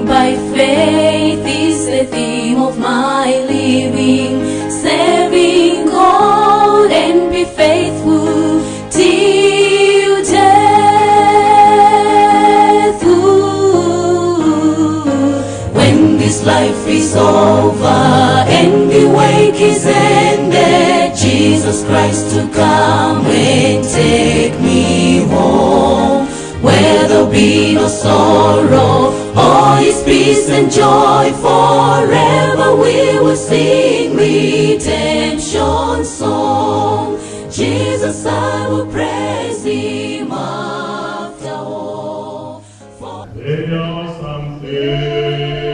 by faith is the theme of my living, serving God and be faithful till death. When this life is over and the wake is ended, Jesus Christ to come and take me home, where there'll be no sorrow, all His peace and joy. Forever we will sing redemption song. Jesus, I will praise Him after all. There are some things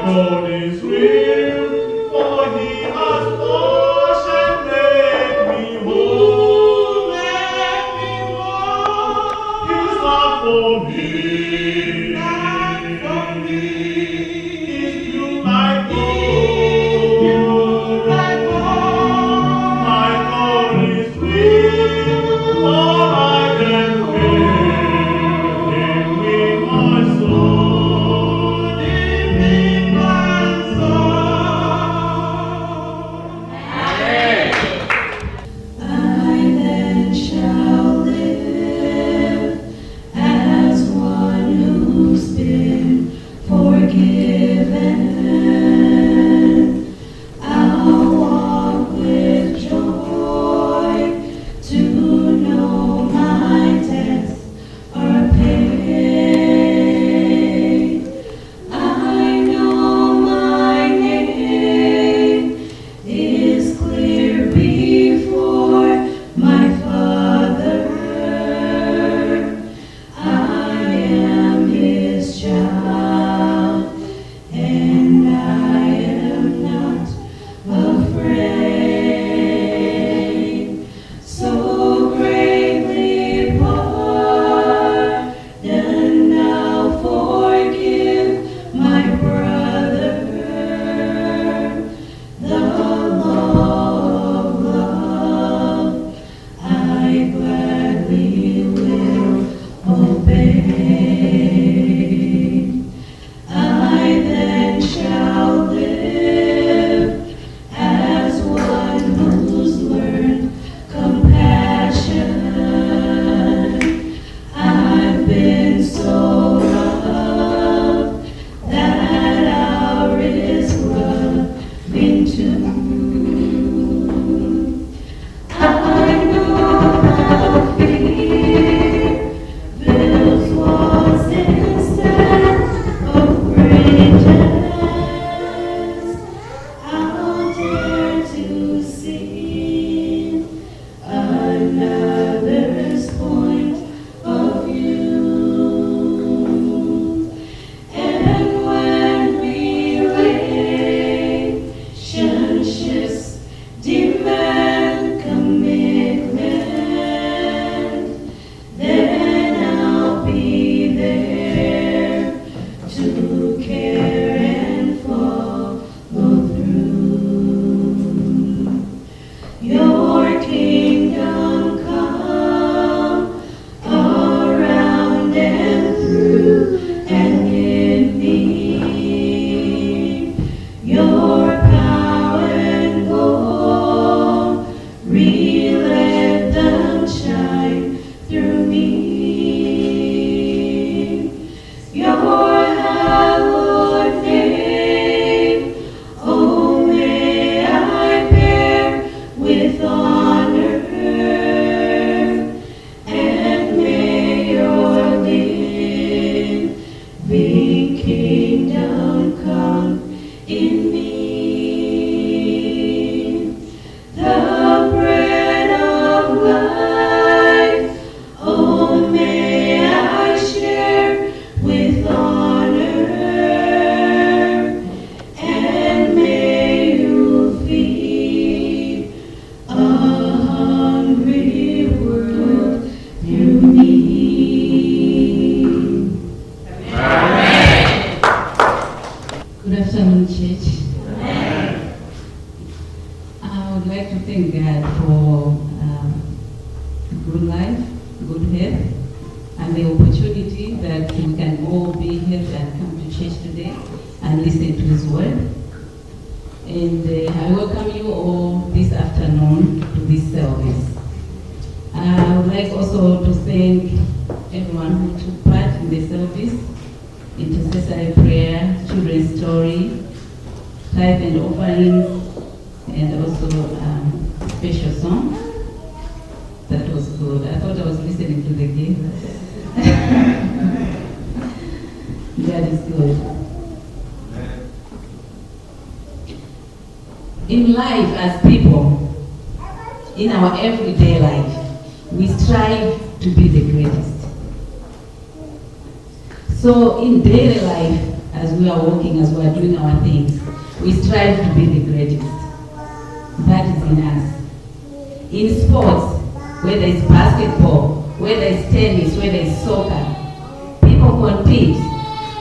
God is real, for He has washed and made me whole. Your kingdom come around and through and in me. Your power and glory, let them shine through me. Your hallowed name, oh, may I bear with honor, and may your living kingdom come in me. The bread of life, oh, may I share with honor, and may you feed a hungry world through me. Good afternoon, church. I would like to thank God for good life, good health, and the opportunity that we can all be here and come to church today and listen to His word. And I welcome you all this afternoon to this service. I would like also to thank everyone who took part in the service: intercessory prayer, children's story, tithe and offerings, and also special song. That was good. I thought I was listening to the game. That is good. In life, as people, in our everyday life, we strive to be the greatest. So in daily life, as we are walking, as we are doing our things, we strive to be the greatest. That is in us. In sports, whether it's basketball, whether it's tennis, whether it's soccer, people compete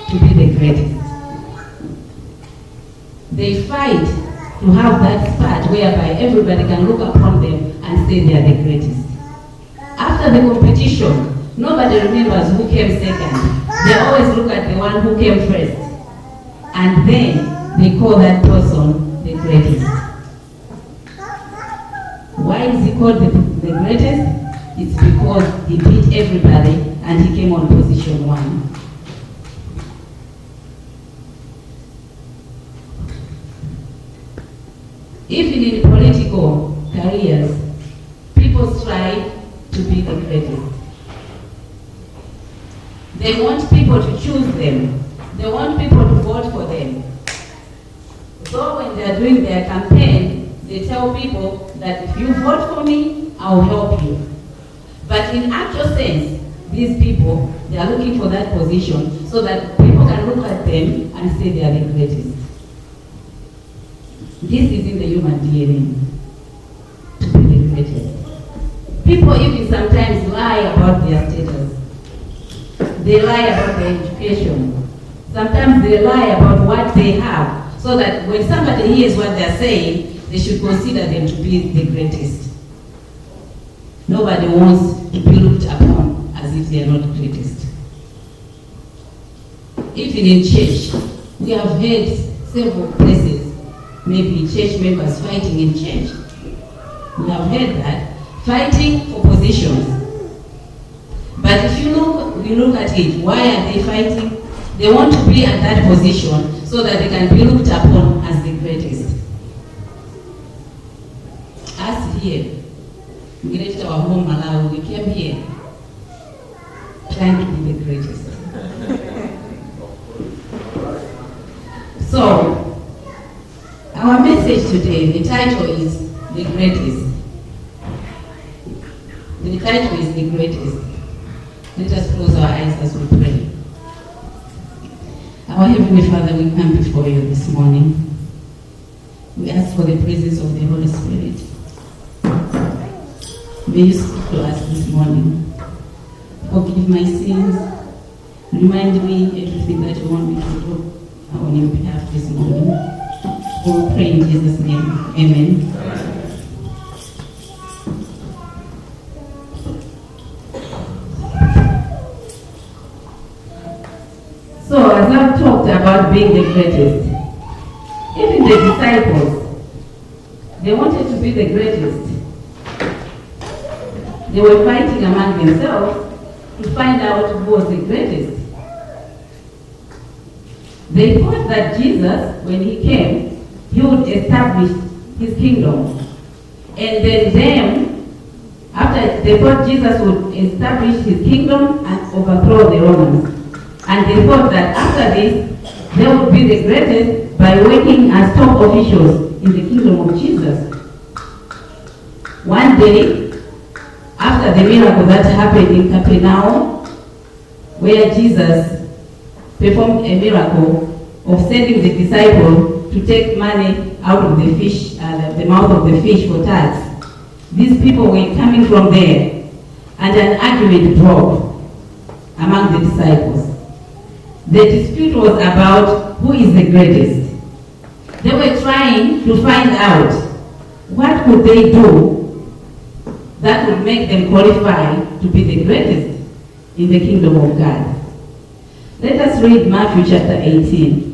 to be the greatest. They fight to have that spot whereby everybody can look upon them and say they are the greatest. After the competition, nobody remembers who came second. They always look at the one who came first. And then they call that person the greatest. Why is he called the greatest? It's because he beat everybody and he came on position 1. Even in political careers, people strive to be the greatest. They want people to choose them. They want people to vote for them. So when they are doing their campaign, they tell people that if you vote for me, I'll help you. But in actual sense, these people, they are looking for that position so that people can look at them and say they are the greatest. This is in the human DNA, to be the greatest. People even sometimes lie about their status. They lie about their education. Sometimes they lie about what they have, so that when somebody hears what they're saying, they should consider them to be the greatest. Nobody wants to be looked upon as if they are not the greatest. Even in church, we have heard several places, maybe church members fighting in church. We have heard that, fighting for positions. But if you look at it, why are they fighting? They want to be at that position so that they can be looked upon as the greatest. Us here, we reached our home Malawi, we came here trying to be the greatest. So, our message today, the title is The Greatest. The title is The Greatest. Let us close our eyes as we pray. Our Heavenly Father, we come before you this morning. We ask for the presence of the Holy Spirit. May you speak to us this morning. Forgive my sins. Remind me everything that you want me to do on your behalf this morning. We will pray in Jesus' name. Amen. have talked about being the greatest. Even the disciples, they wanted to be the greatest. They were fighting among themselves to find out who was the greatest. They thought that Jesus, when he came, he would establish his kingdom. And then after they thought Jesus would establish his kingdom and overthrow the Romans. And they thought that after this, they would be the greatest by working as top officials in the kingdom of Jesus. One day, after the miracle that happened in Capernaum, where Jesus performed a miracle of sending the disciple to take money out of the fish, the mouth of the fish for tax. These people were coming from there, and an argument broke among the disciples. The dispute was about who is the greatest. They were trying to find out what could they do that would make them qualify to be the greatest in the kingdom of God. Let us read Matthew chapter 18.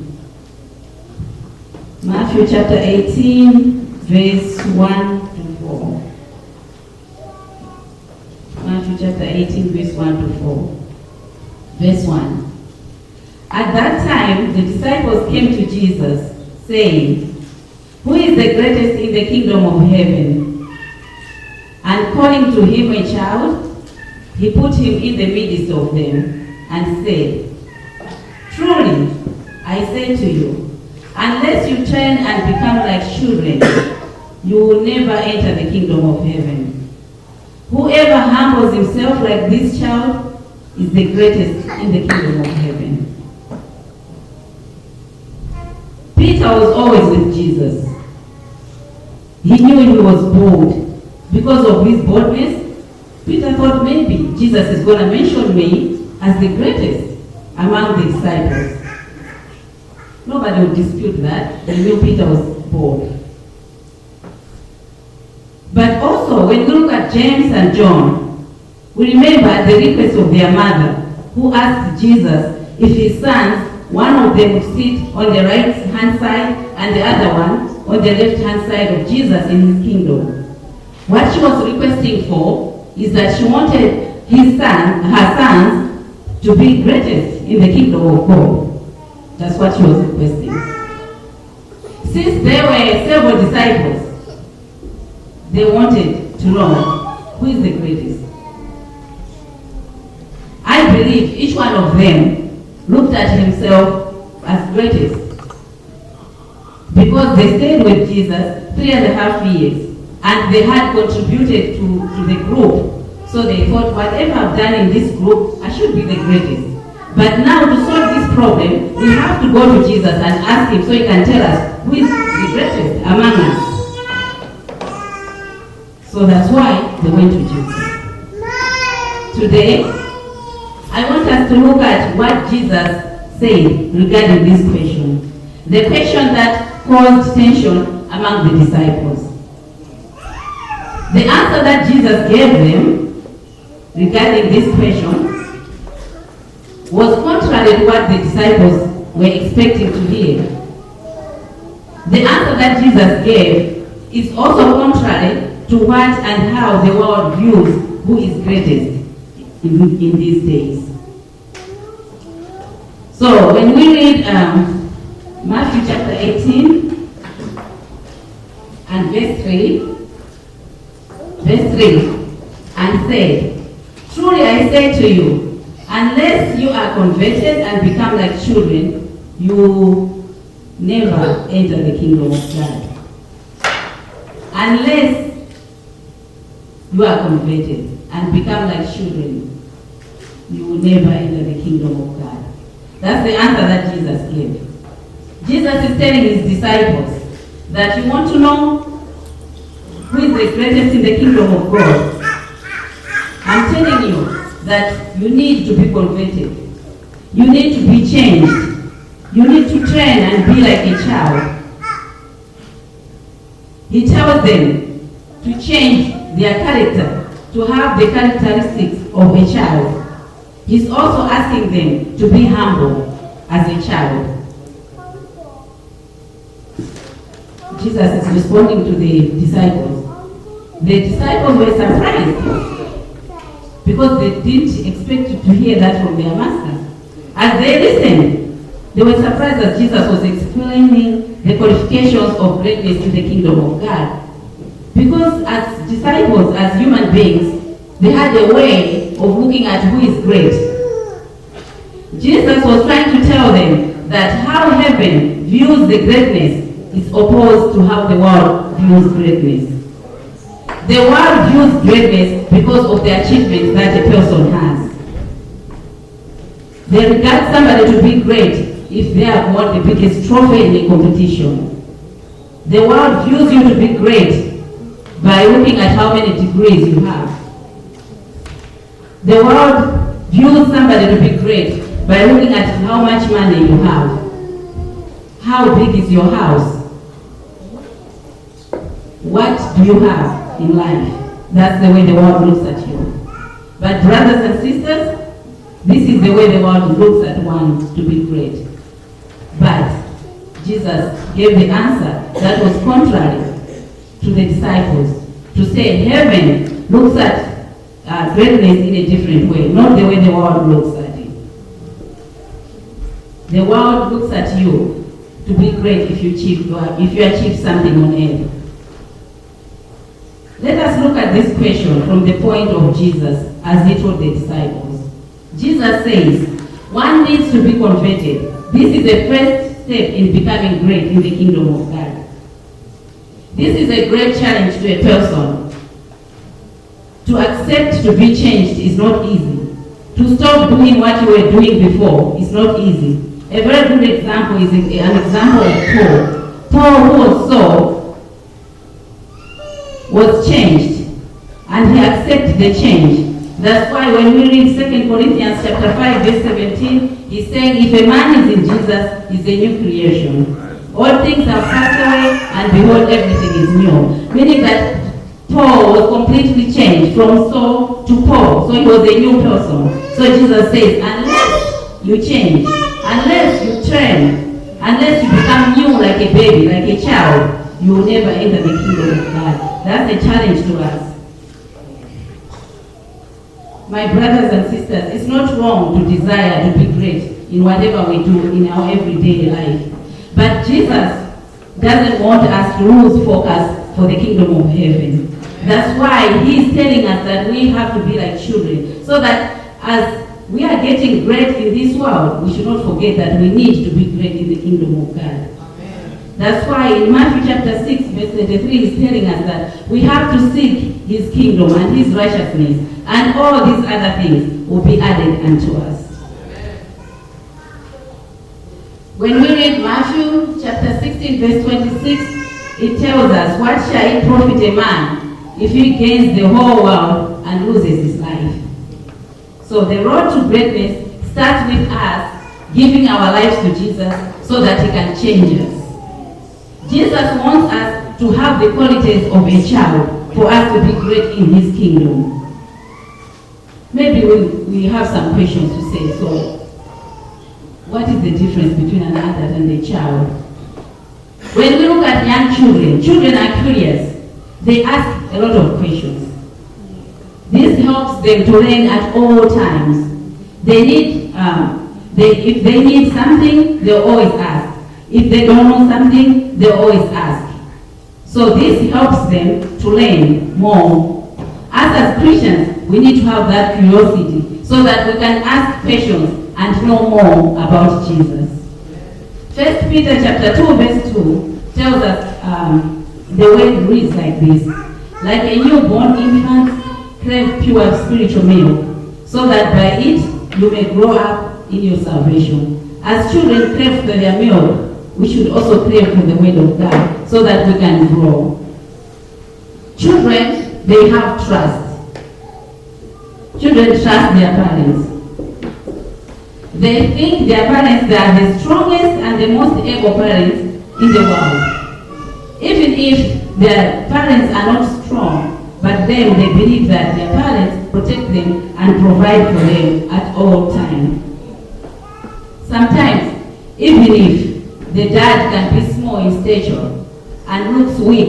Matthew chapter 18, verse 1 to 4. Matthew chapter 18, verse 1 to 4. Verse 1. At that time, the disciples came to Jesus, saying, "Who is the greatest in the kingdom of heaven?" And calling to him a child, he put him in the midst of them, and said, "Truly, I say to you, unless you turn and become like children, you will never enter the kingdom of heaven. Whoever humbles himself like this child is the greatest in the kingdom of heaven." Peter was always with Jesus. He knew he was bold. Because of his boldness, Peter thought maybe Jesus is going to mention me as the greatest among the disciples. Nobody would dispute that. They knew Peter was bold. But also, when we look at James and John, we remember at the request of their mother, who asked Jesus if his sons, one of them would sit on the right hand side and the other one on the left hand side of Jesus in his kingdom. What she was requesting for is that she wanted her sons to be greatest in the kingdom of God. That's what she was requesting. Since there were several disciples, they wanted to know who is the greatest. I believe each one of them looked at himself as greatest because they stayed with Jesus 3.5 years and they had contributed to the group. So they thought, whatever I've done in this group, I should be the greatest. But now to solve this problem, we have to go to Jesus and ask him so he can tell us who is the greatest among us. So that's why they went to Jesus. Today, I want us to look at what Jesus said regarding this question. The question that caused tension among the disciples. The answer that Jesus gave them regarding this question was contrary to what the disciples were expecting to hear. The answer that Jesus gave is also contrary to what and how the world views who is greatest in these days. So when we read Matthew chapter 18 and verse 3, and said, "Truly I say to you, unless you are converted and become like children, you will never enter the kingdom of God." Unless you are converted and become like children, you will never enter the kingdom of God. That's the answer that Jesus gave. Jesus is telling his disciples that you want to know who is the greatest in the kingdom of God. I'm telling you that you need to be converted. You need to be changed. You need to train and be like a child. He tells them to change their character, to have the characteristics of a child. He's also asking them to be humble as a child? Jesus is responding to the disciples. The disciples were surprised because they didn't expect to hear that from their master. As they listened, they were surprised as Jesus was explaining the qualifications of greatness in the kingdom of God. Because as disciples, as human beings, they had a way of looking at who is great. Jesus was trying to tell them that how heaven views the greatness is opposed to how the world views greatness. The world views greatness because of the achievements that a person has. They regard somebody to be great if they have won the biggest trophy in a competition. The world views you to be great by looking at how many degrees you have. The world views somebody to be great by looking at how much money you have. How big is your house? What do you have in life? That's the way the world looks at you. But brothers and sisters, this is the way the world looks at one to be great. But Jesus gave the answer that was contrary to the disciples, to say heaven looks at greatness in a different way, not the way the world looks at it. The world looks at you to be great if you achieve something on earth. Let us look at this question from the point of Jesus as he told the disciples. Jesus says, one needs to be converted. This is the first step in becoming great in the kingdom of God. This is a great challenge to a person. To accept to be changed is not easy. To stop doing what you were doing before is not easy. A very good example is an example of Paul. Paul, who was Saul, was changed, and he accepted the change. That's why when we read 2 Corinthians chapter 5 verse 17, he's saying if a man is in Jesus, he's a new creation. All things have passed away, and behold, everything is new. Meaning that Paul was completely changed from Saul to Paul. So he was a new person. So Jesus says, unless you change, unless you train, unless you become new like a baby, like a child, you will never enter the kingdom of God. That's a challenge to us. My brothers and sisters, it's not wrong to desire to be great in whatever we do in our everyday life. But Jesus doesn't want us to lose focus for the kingdom of heaven. That's why he's telling us that we have to be like children, so that as we are getting great in this world, we should not forget that we need to be great in the kingdom of God. That's why in Matthew chapter 6 verse 33 he's telling us that we have to seek his kingdom and his righteousness, and all these other things will be added unto us. When we read Matthew chapter 16 verse 26, it tells us, what shall it profit a man if he gains the whole world and loses his life? So the road to greatness starts with us giving our lives to Jesus so that he can change us. Jesus wants us to have the qualities of a child for us to be great in his kingdom. Maybe we have some questions to say. So, what is the difference between an adult and a child? When we look at young children, children are curious. They ask a lot of questions. This helps them to learn at all times. They need, if they need something, they'll always ask. If they don't know something, they always ask. So this helps them to learn more. As Christians, we need to have that curiosity so that we can ask questions and know more about Jesus. 1 Peter chapter 2 verse 2 tells us the word reads like this: like a newborn infant, crave pure spiritual milk, so that by it you may grow up in your salvation. As children crave for their milk, we should also crave for the word of God so that we can grow. Children, they have trust. Children trust their parents. They think their parents are the strongest and the most able parents in the world. Even if their parents are not strong, but then they believe that their parents protect them and provide for them at all times. Sometimes Even if the dad can be small in stature and looks weak,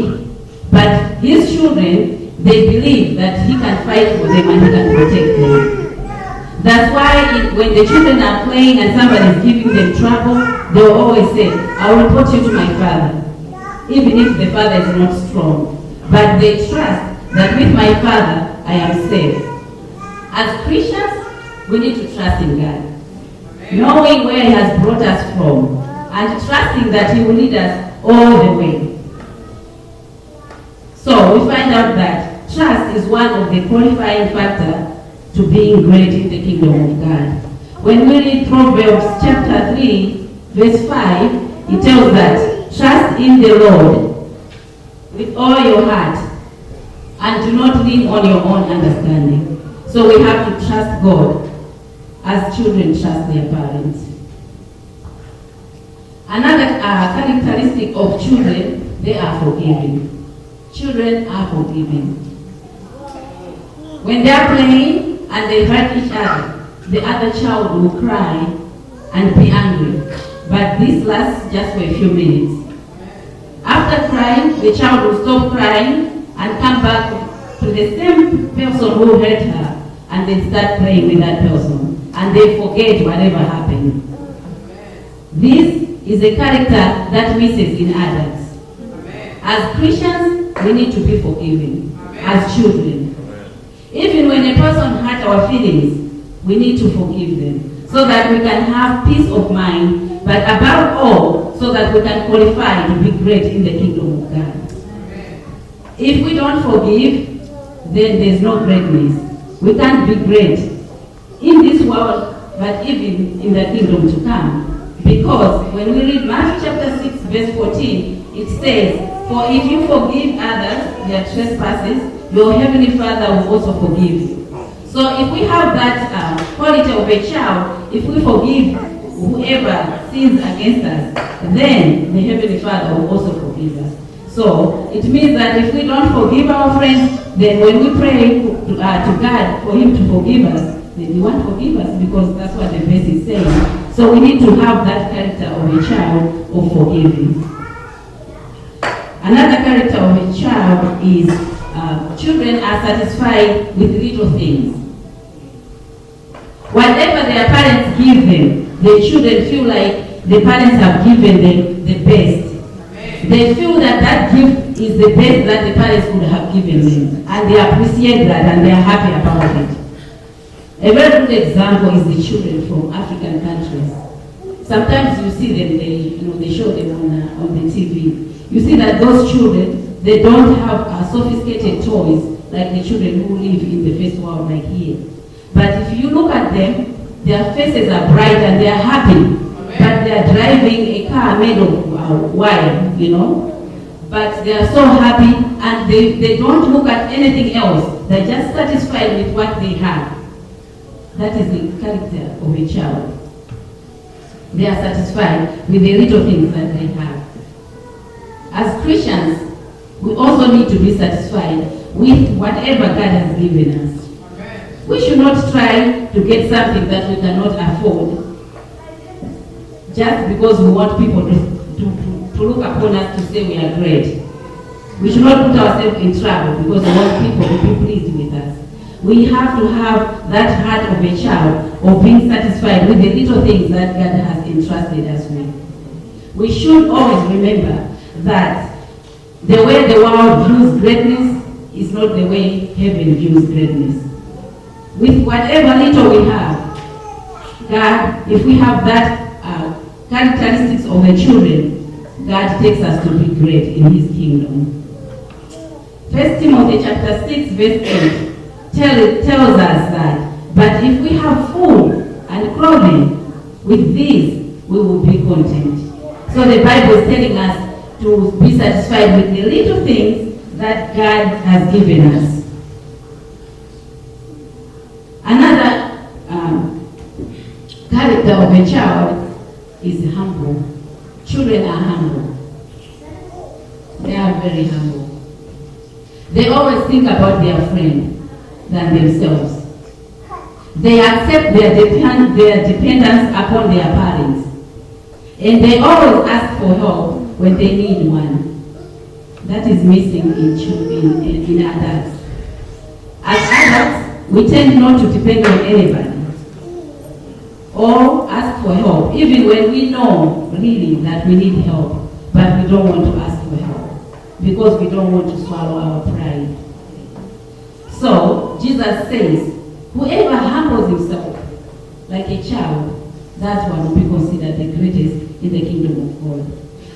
but his children, they believe that he can fight for them and he can protect them. That's why when the children are playing and somebody is giving them trouble, they will always say, I will report you to my father. Even if the father is not strong. But they trust that with my father, I am safe. As Christians, we need to trust in God. Knowing where he has brought us from and trusting that he will lead us all the way. So we find out that trust is one of the qualifying factors to being great in the kingdom of God. When we read Proverbs chapter 3, verse 5, it tells that trust in the Lord with all your heart and do not lean on your own understanding. So we have to trust God as children trust their parents. Another characteristic of children, they are forgiving. Children are forgiving. When they are playing and they hurt each other, the other child will cry and be angry. But this lasts just for a few minutes. After crying, the child will stop crying and come back to the same person who hurt her and then start playing with that person. And they forget whatever happened. This is a character that misses in adults. As Christians, we need to be forgiving. As children. Even when a person hurt our feelings, we need to forgive them so that we can have peace of mind, but above all, so that we can qualify to be great in the kingdom of God. If we don't forgive, then there's no greatness. We can't be great in this world, but even in the kingdom to come. Because when we read Matthew chapter 6, verse 14, it says, for if you forgive others their trespasses, your heavenly Father will also forgive you. So if we have that quality of a child, if we forgive whoever sins against us, then the heavenly Father will also forgive us. So it means that if we don't forgive our friends, then when we pray to God for him to forgive us, then he won't forgive us, because that's what the verse is saying. So we need to have that character of a child of forgiving. Another character of a child is children are satisfied with little things. Whatever their parents give them, the children feel like the parents have given them the best. They feel that that gift is the best that the parents could have given them, and they appreciate that and they are happy about it. A very good example is the children from African countries. Sometimes you see them, they show them on the TV. You see that those children, they don't have sophisticated toys like the children who live in the first world like here. But if you look at them, their faces are bright and they are happy. But they are driving a car made of wire, But they are so happy and they don't look at anything else. They're just satisfied with what they have. That is the character of a child. They are satisfied with the little things that they have. As Christians, we also need to be satisfied with whatever God has given us. We should not try to get something that we cannot afford just because we want people to look upon us to say we are great. We should not put ourselves in trouble because we want people to be pleased with us. We have to have that heart of a child of being satisfied with the little things that God has entrusted us with. We should always remember that the way the world views greatness is not the way heaven views greatness. With whatever little we have, God, if we have that characteristics of the children, God takes us to be great in his kingdom. 1 Timothy chapter 6 verse 8 tells us that, but if we have food and clothing, with these we will be content. So the Bible is telling us to be satisfied with the little things that God has given us. Another character of a child is humble. Children are humble. They are very humble. They always think about their friend than themselves. They accept their dependence upon their parents. And they always ask for help when they need one. That is missing in adults. As adults, we tend not to depend on anybody or ask for help, even when we know really that we need help, but we don't want to ask for help because we don't want to swallow our pride. So Jesus says, whoever humbles himself like a child, that one will be considered the greatest in the kingdom of God.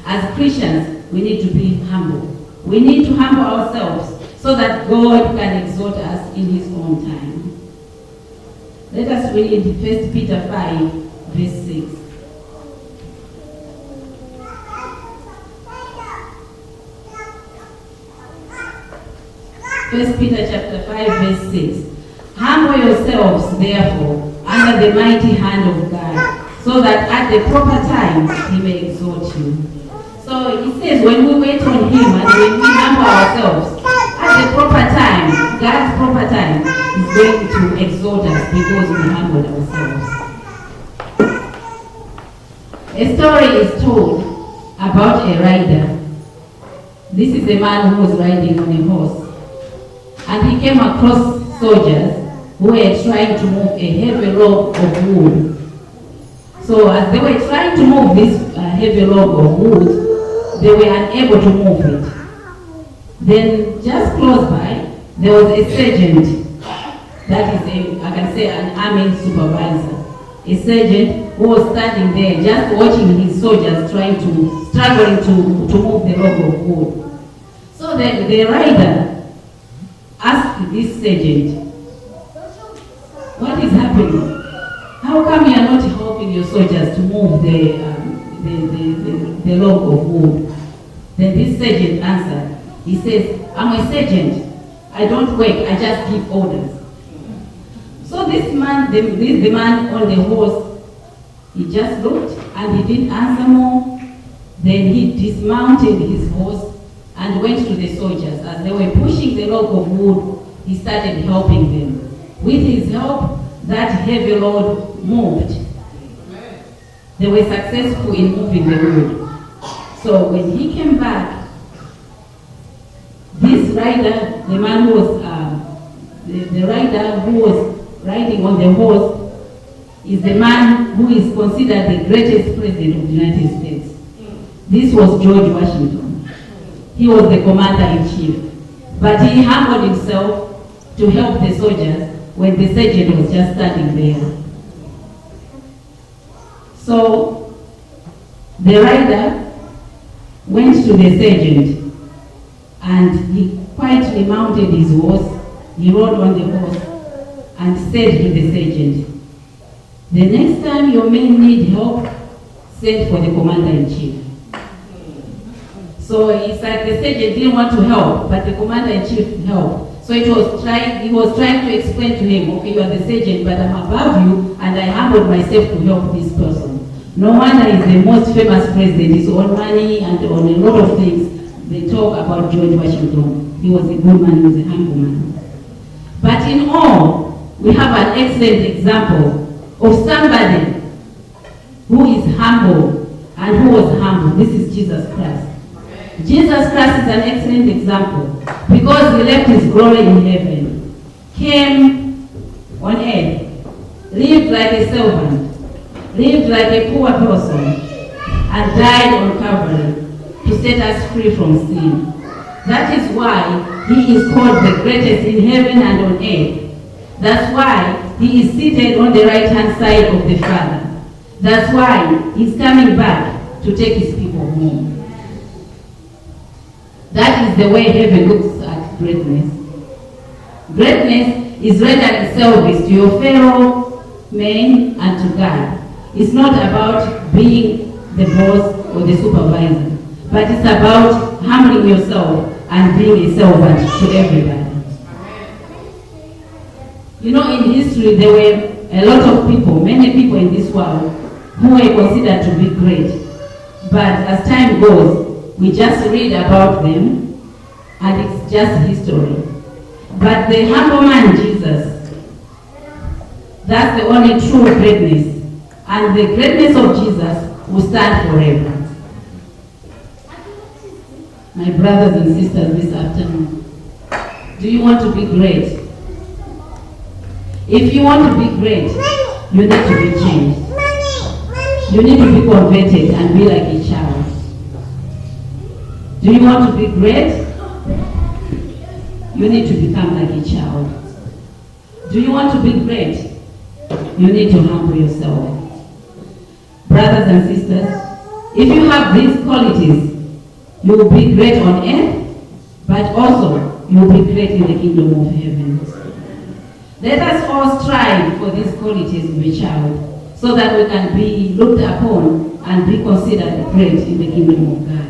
As Christians, we need to be humble. We need to humble ourselves so that God can exalt us in his own time. Let us read 1 Peter 5, verse 6. 1 Peter chapter 5, verse 6. Humble yourselves, therefore, under the mighty hand of God, so that at the proper time he may exalt you. So he says when we wait on him and when we humble ourselves, at the proper time, God's proper time is going to exalt us because we humbled ourselves. A story is told about a rider. This is a man who was riding on a horse, and he came across soldiers who were trying to move a heavy log of wood. So as they were trying to move this heavy log of wood, they were unable to move it. Then just close by, there was a sergeant, that is I can say an army supervisor. A sergeant who was standing there just watching his soldiers struggling to move the log of wood. So the rider asked this sergeant, what is happening? How come you are not helping your soldiers to move the log of wood? Then this sergeant answered. He says, I'm a sergeant. I don't work, I just give orders. So this man, the man on the horse, he just looked and he didn't answer more. Then he dismounted his horse and went to the soldiers. As they were pushing the log of wood, he started helping them. With his help, that heavy load moved. They were successful in moving the wood. So when he came back, this rider, the man who was, the rider who was riding on the horse, is the man who is considered the greatest president of the United States. This was George Washington. He was the commander-in-chief. But he humbled himself to help the soldiers when the sergeant was just standing there. So the rider went to the sergeant and he quietly mounted his horse. He rode on the horse and said to the sergeant, the next time your men need help, send for the commander-in-chief. So it's like the sergeant didn't want to help, but the commander-in-chief helped. So he was trying to explain to him, okay, you are the sergeant, but I'm above you, and I humbled myself to help this person. No wonder he's the most famous president. He's on money and on a lot of things. They talk about George Washington. He was a good man, he was a humble man. But in all, we have an excellent example of somebody who is humble and who was humble. This is Jesus Christ. Jesus Christ is an excellent example because he left his glory in heaven, came on earth, lived like a servant, lived like a poor person, and died on Calvary to set us free from sin. That is why he is called the greatest in heaven and on earth. That's why he is seated on the right-hand side of the Father. That's why he's coming back to take his people home. That is the way heaven looks at greatness. Greatness is rendering service to your fellow men and to God. It's not about being the boss or the supervisor, but it's about humbling yourself and being a servant to everybody. You know, in history, there were a lot of people, many people in this world, who were considered to be great. But as time goes, we just read about them, and it's just history. But the humble man, Jesus, that's the only true greatness. And the greatness of Jesus will stand forever. My brothers and sisters this afternoon, do you want to be great? If you want to be great, you need to be changed. You need to be converted and be like a child. Do you want to be great? You need to become like a child. Do you want to be great? You need to humble yourself. Brothers and sisters, if you have these qualities, you will be great on earth, but also you will be great in the kingdom of heaven. Let us all strive for these qualities of a child, so that we can be looked upon and be considered great in the kingdom of God.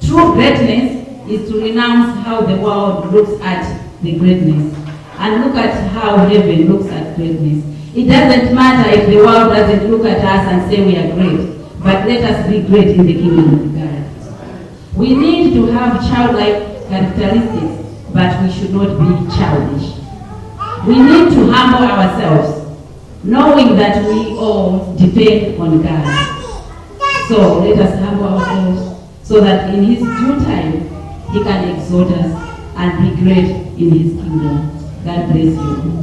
True greatness is to renounce how the world looks at the greatness and look at how heaven looks at greatness. It doesn't matter if the world doesn't look at us and say we are great, but let us be great in the kingdom of God. We need to have childlike characteristics, but we should not be childish. We need to humble ourselves, knowing that we all depend on God. So let us humble ourselves so that in His due time, He can exalt us and be great in His kingdom. God bless you.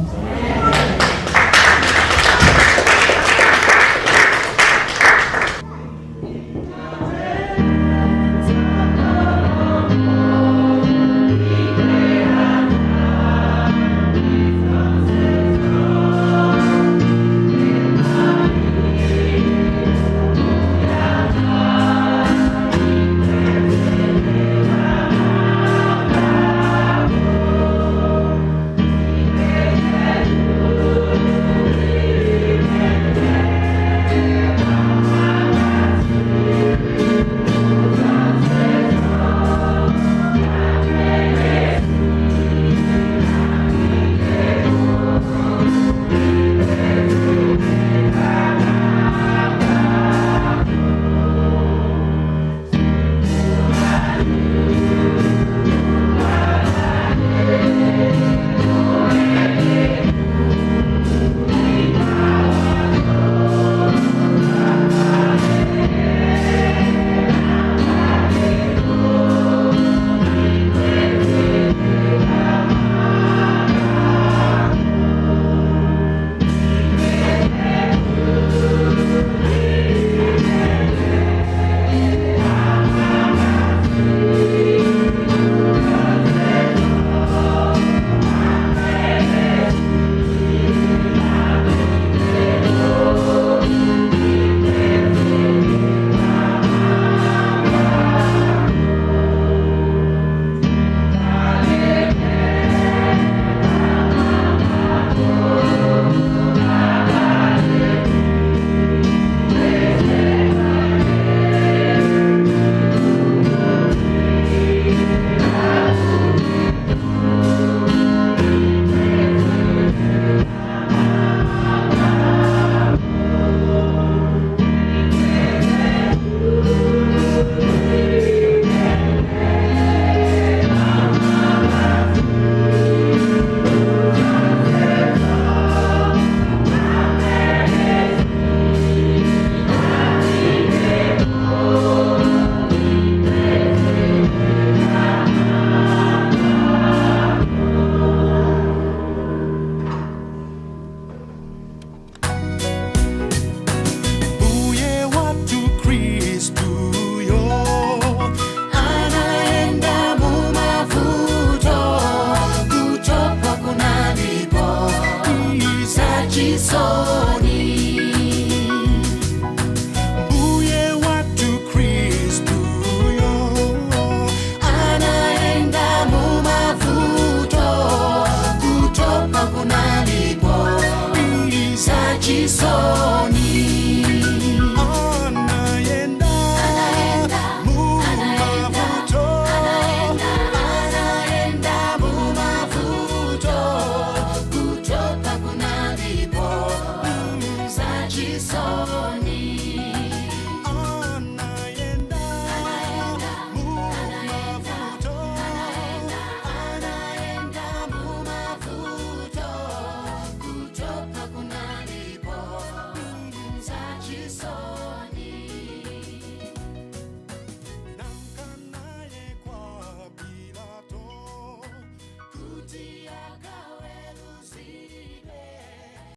So